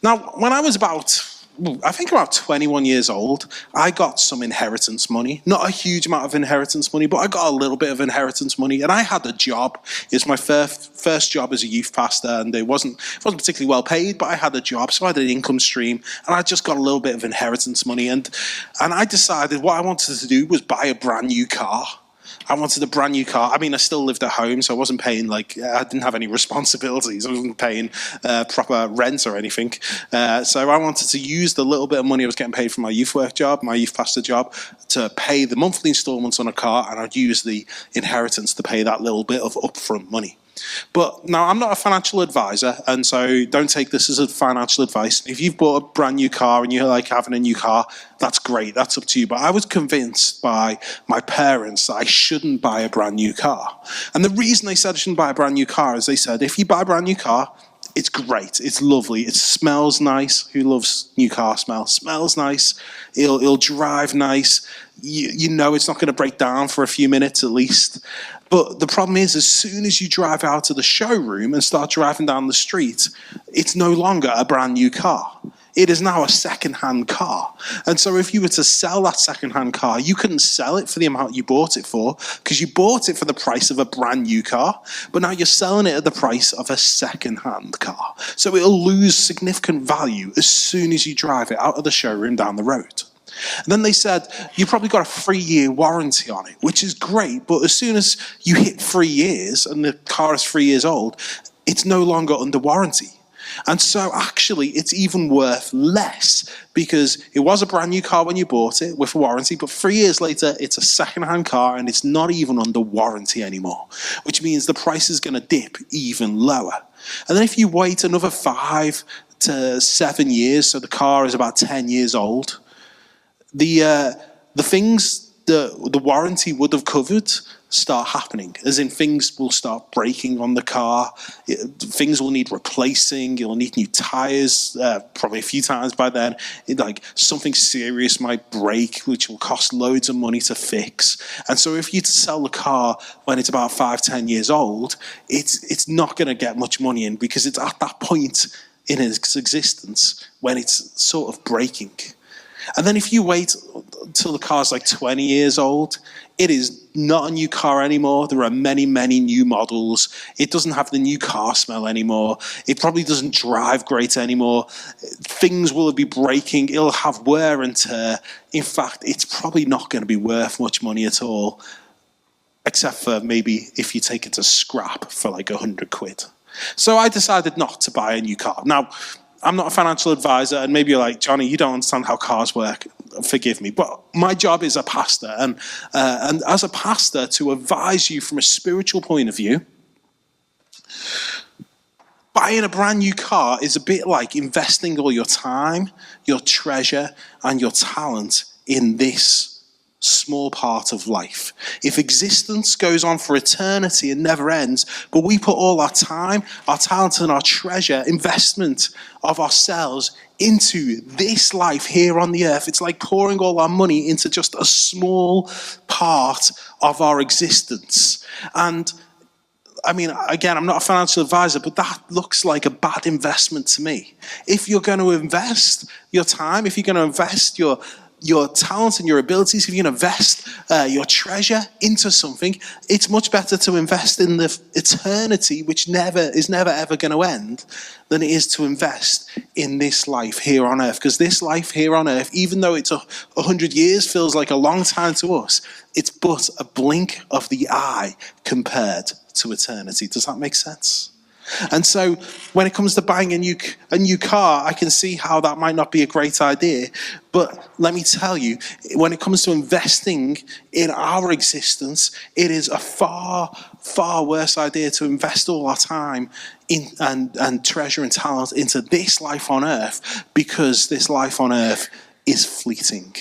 Now, when I was I think about 21 years old, I got some inheritance money. Not a huge amount of inheritance money, but I got a little bit of inheritance money, and I had a job. It was my first job as a youth pastor, and it wasn't particularly well paid, but I had a job, so I had an income stream, and I just got a little bit of inheritance money, and I decided what I wanted to do was buy a brand new car. I wanted a brand new car. I mean, I still lived at home, so I wasn't paying, I didn't have any responsibilities. I wasn't paying proper rent or anything. So I wanted to use the little bit of money I was getting paid from my youth work job, my youth pastor job, to pay the monthly installments on a car, and I'd use the inheritance to pay that little bit of upfront money. But now, I'm not a financial advisor, and so don't take this as a financial advice. If you've bought a brand new car and you like having a new car, that's great, that's up to you. But I was convinced by my parents that I shouldn't buy a brand new car. And the reason they said I shouldn't buy a brand new car is they said, if you buy a brand new car, it's great, it's lovely, it smells nice. Who loves new car smell? Smells nice, it'll drive nice. You know it's not going to break down for a few minutes at least. But the problem is, as soon as you drive out of the showroom and start driving down the street, it's no longer a brand new car. It is now a second-hand car. And so if you were to sell that second-hand car, you couldn't sell it for the amount you bought it for, because you bought it for the price of a brand new car, but now you're selling it at the price of a second-hand car. So it'll lose significant value as soon as you drive it out of the showroom down the road. And then they said, you probably got a 3-year warranty on it, which is great, but as soon as you hit 3 years and the car is 3 years old, it's no longer under warranty. And so actually it's even worth less, because it was a brand new car when you bought it with a warranty, but 3 years later it's a second-hand car and it's not even under warranty anymore, which means the price is going to dip even lower. And then if you wait another 5 to 7 years, so the car is about 10 years old, the things the warranty would have covered start happening, as in things will start breaking on the car, things will need replacing, you'll need new tires, probably a few times by then, something serious might break, which will cost loads of money to fix. And so if you sell the car when it's about 5-10 years old, it's not going to get much money in, because it's at that point in its existence when it's sort of breaking. And then if you wait till the car's 20 years old, it is not a new car anymore. There are many, many new models. It doesn't have the new car smell anymore. It probably doesn't drive great anymore. Things will be breaking. It'll have wear and tear. In fact, it's probably not going to be worth much money at all, except for maybe if you take it to scrap for 100 quid. So I decided not to buy a new car. Now, I'm not a financial advisor, and maybe you're like, Johnny, you don't understand how cars work. Forgive me, but my job is a pastor, and as a pastor, to advise you from a spiritual point of view, buying a brand new car is a bit like investing all your time, your treasure, and your talent in this small part of life. If existence goes on for eternity and never ends, but we put all our time, our talent, and our treasure, investment of ourselves into this life here on the earth, it's like pouring all our money into just a small part of our existence. And I mean, again, I'm not a financial advisor, but that looks like a bad investment to me. If you're going to invest your time, if you're going to invest your talent and your abilities, if you can invest your treasure into something, it's much better to invest in the eternity, which is never ever going to end, than it is to invest in this life here on earth. Because this life here on earth, even though it's 100 years, feels like a long time to us, it's but a blink of the eye compared to eternity. Does that make sense? And so when it comes to buying a new car, I can see how that might not be a great idea. But let me tell you, when it comes to investing in our existence, it is a far, far worse idea to invest all our time in and treasure and talent into this life on earth, because this life on earth is fleeting.